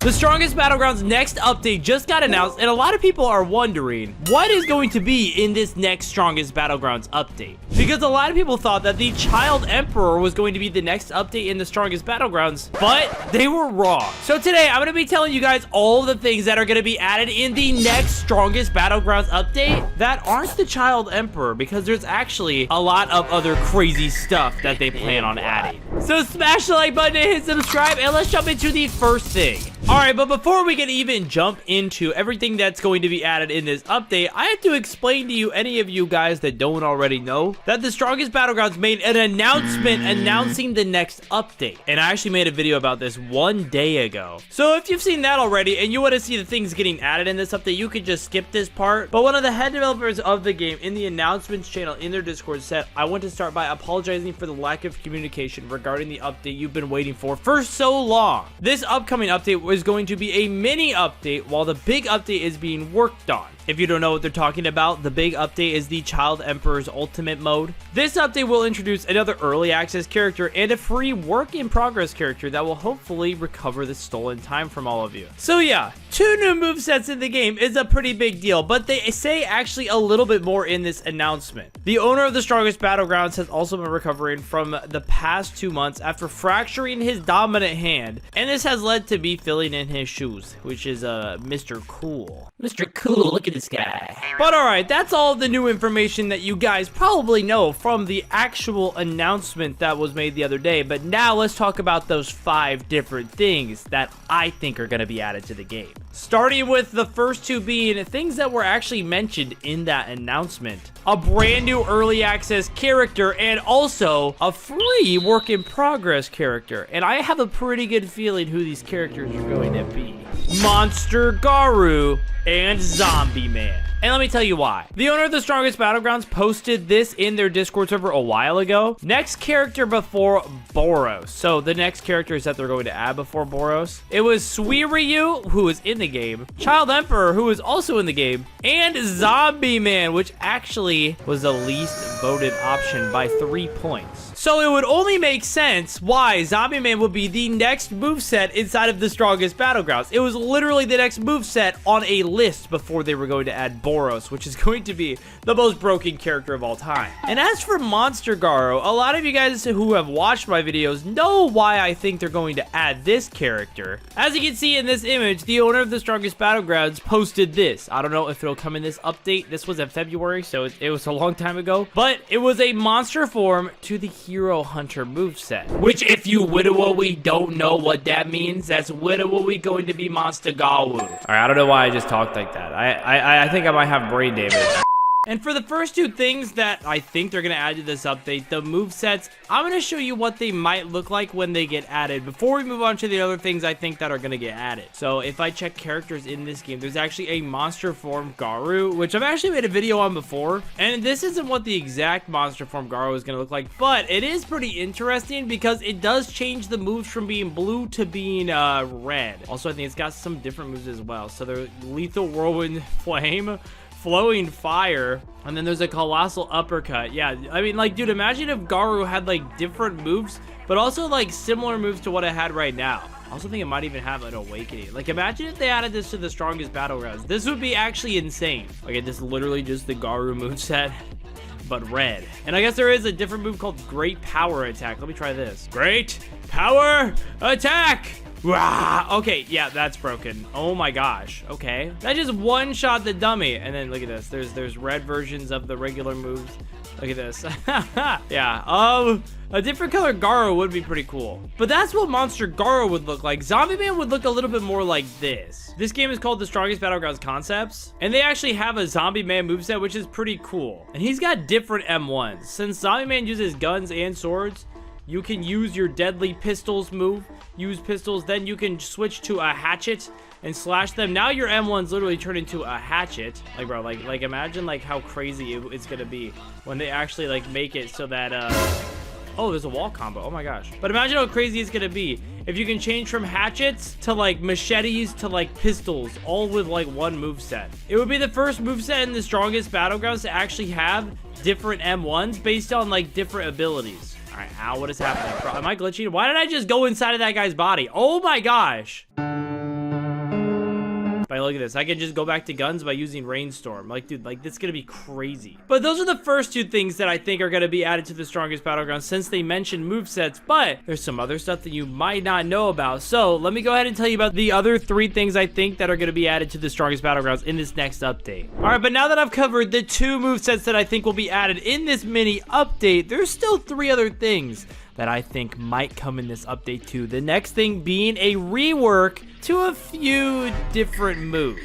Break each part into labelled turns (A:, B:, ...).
A: The Strongest Battlegrounds next update just got announced, and a lot of people are wondering what is going to be in this next Strongest Battlegrounds update. Because a lot of people thought that the Child Emperor was going to be the next update in the Strongest Battlegrounds, but they were wrong. So today, I'm going to be telling you guys all the things that are going to be added in the next Strongest Battlegrounds update that aren't the Child Emperor, because there's actually a lot of other crazy stuff that they plan on adding. So smash the like button and hit subscribe, and let's jump into the first thing. Alright, but before we can even jump into everything that's going to be added in this update, I have to explain to you, any of you guys that don't already know, that the Strongest Battlegrounds made an announcement announcing the next update. And I actually made a video about this 1 day ago. So if you've seen that already and you want to see the things getting added in this update, you could just skip this part. But one of the head developers of the game in the announcements channel in their Discord said, I want to start by apologizing for the lack of communication regarding the update you've been waiting for so long. This upcoming update was going to be a mini update while the big update is being worked on. If you don't know what they're talking about, the big update is the Child Emperor's Ultimate Mode. This update will introduce another early access character and a free work in progress character that will hopefully recover the stolen time from all of you. So yeah, 2 new movesets in the game is a pretty big deal, but they say actually a little bit more in this announcement. The owner of the Strongest Battlegrounds has also been recovering from the past 2 months after fracturing his dominant hand, and this has led to be filling in his shoes, which is Mr. Cool. Mr. Cool, look at this guy. But alright, that's all the new information that you guys probably know from the actual announcement that was made the other day. But now let's talk about those 5 different things that I think are going to be added to the game. Starting with the first 2 being things that were actually mentioned in that announcement. A brand new early access character and also a free work in progress character. And I have a pretty good feeling who these characters are going to be. Monster Garou and Zombie Man. And let me tell you why. The owner of the Strongest Battlegrounds posted this in their Discord server a while ago. Next character before Boros. So the next characters that they're going to add before Boros. It was Suiryu, who was in the game, Child Emperor, who was also in the game, and Zombie Man, which actually was the least voted option by 3 points. So it would only make sense why Zombie Man would be the next moveset inside of the Strongest Battlegrounds. It was literally the next moveset on a list before they were going to add Boros, which is going to be the most broken character of all time. And as for Monster Garou, a lot of you guys who have watched my videos know why I think they're going to add this character. As you can see in this image, the owner of the Strongest Battlegrounds posted this. I don't know if it'll come in this update. This was in February, so it was a long time ago. But it was a monster form to the Hero Hunter moveset. Which, if you we don't know what that means, that's we going to be Monster Garou. Alright, I don't know why I just talked like that. I think I might have brain damage. And for the first 2 things that I think they're going to add to this update, the movesets, I'm going to show you what they might look like when they get added before we move on to the other things I think that are going to get added. So if I check characters in this game, there's actually a monster form Garou, which I've actually made a video on before. And this isn't what the exact monster form Garou is going to look like, but it is pretty interesting because it does change the moves from being blue to being red. Also, I think it's got some different moves as well. So they're Lethal Whirlwind Flame, Flowing Fire, and then there's a Colossal Uppercut. Yeah, I mean, like, dude, imagine if Garou had, like, different moves, but also, like, similar moves to what it had right now. I also think it might even have an Awakening. Like, imagine if they added this to the Strongest Battlegrounds. This would be actually insane. Like, this is literally just the Garou moveset, but red. And I guess there is a different move called Great Power Attack. Let me try this. Great Power Attack! Wow. Okay, yeah, that's broken. Oh my gosh. Okay, that just one-shot the dummy. And then look at this. There's red versions of the regular moves. Look at this. Yeah. A different color Garou would be pretty cool. But that's what Monster Garou would look like. Zombie Man would look a little bit more like this. This game is called the Strongest Battlegrounds Concepts, and they actually have a Zombie Man moveset, which is pretty cool. And he's got different M1s. Since Zombie Man uses guns and swords, you can use your deadly pistols move, use pistols, then you can switch to a hatchet and slash them. Now your M1s literally turn into a hatchet. Like, bro, like imagine like how crazy it's gonna be when they actually like make it so that oh, there's a wall combo. Oh my gosh. But imagine how crazy it's gonna be if you can change from hatchets to like machetes to like pistols, all with like one moveset. It would be the first moveset in the Strongest Battlegrounds to actually have different M1s based on like different abilities. All right, ow, what is happening? Bro, am I glitching? Why did I just go inside of that guy's body? Oh my gosh. But look at this. I can just go back to guns by using Rainstorm. Like, dude, like, this is gonna be crazy. But those are the first two things that I think are gonna be added to the strongest Battlegrounds since they mentioned movesets. But there's some other stuff that you might not know about. So let me go ahead and tell you about the other 3 things I think that are gonna be added to the strongest Battlegrounds in this next update. All right, but now that I've covered the 2 movesets that I think will be added in this mini update, there's still 3 other things that I think might come in this update too. The next thing being a rework to a few different moves.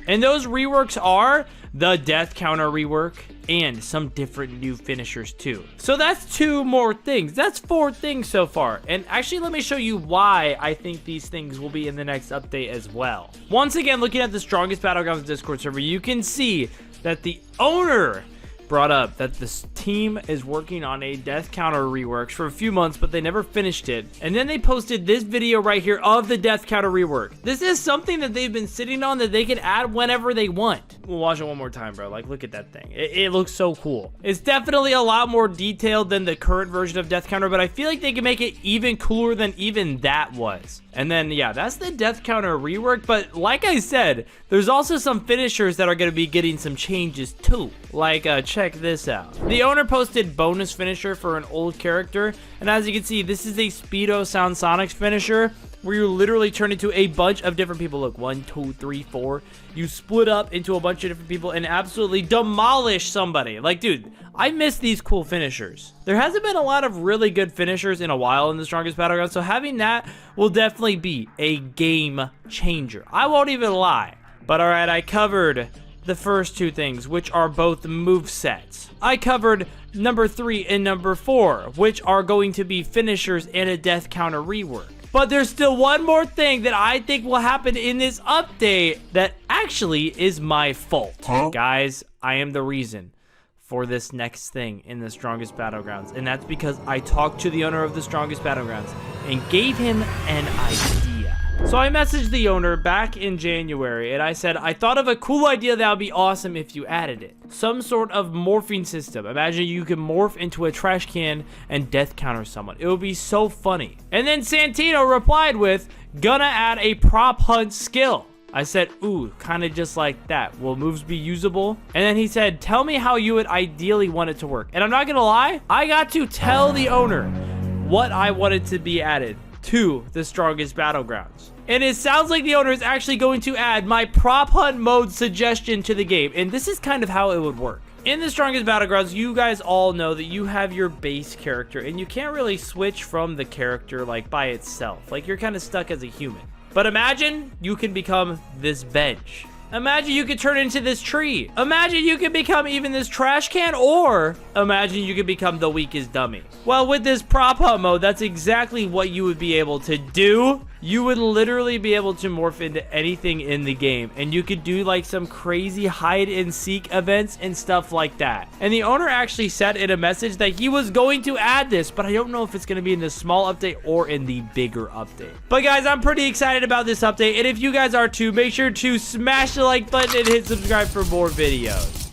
A: And those reworks are the death counter rework and some different new finishers too. So that's 2 more things. That's 4 things so far. And actually, let me show you why I think these things will be in the next update as well. Once again, looking at the strongest Battlegrounds Discord server, you can see that the owner brought up that this team is working on a death counter reworks for a few months, but they never finished it. And then they posted this video right here of the death counter rework. This is something that they've been sitting on that they can add whenever they want. We'll watch it one more time, bro. Like, look at that thing. It looks so cool. It's definitely a lot more detailed than the current version of death counter, but I feel like they can make it even cooler than even that was. And then, yeah, that's the death counter rework. But like I said, there's also some finishers that are going to be getting some changes too. Like, check this out. The owner posted bonus finisher for an old character. And as you can see, this is a Speedo Sound Sonics finisher where you literally turn into a bunch of different people. Look, 1, 2, 3, 4. You split up into a bunch of different people and absolutely demolish somebody. Like, dude, I miss these cool finishers. There hasn't been a lot of really good finishers in a while in the strongest Battlegrounds, so having that will definitely be a game changer. I won't even lie. But alright, I covered the first 2 things, which are both movesets. I covered number 3 and number 4, which are going to be finishers and a death counter rework. But there's still one more thing that I think will happen in this update that actually is my fault. Guys, I am the reason for this next thing in the strongest Battlegrounds. And that's because I talked to the owner of the strongest Battlegrounds and gave him an idea. So I messaged the owner back in January and I said, I thought of a cool idea that would be awesome if you added it. Some sort of morphing system. Imagine you can morph into a trash can and death counter someone. It would be so funny. And then Santino replied with, gonna add a prop hunt skill. I said, ooh, kind of just like that. Will moves be usable? And then he said, tell me how you would ideally want it to work. And I'm not gonna lie, I got to tell the owner what I wanted to be added to the strongest Battlegrounds. And it sounds like the owner is actually going to add my prop hunt mode suggestion to the game. And this is kind of how it would work. In the strongest Battlegrounds, you guys all know that you have your base character and you can't really switch from the character like by itself. Like, you're kind of stuck as a human. But imagine you can become this bench. Imagine you could turn into this tree. Imagine you could become even this trash can, or imagine you could become the weakest dummy. Well, with this prop hunt mode, that's exactly what you would be able to do. You would literally be able to morph into anything in the game, and you could do like some crazy hide and seek events and stuff like that. And the owner actually said in a message that he was going to add this, but I don't know if it's going to be in the small update or in the bigger update. But guys, I'm pretty excited about this update, and if you guys are too, make sure to smash the like button and hit subscribe for more videos.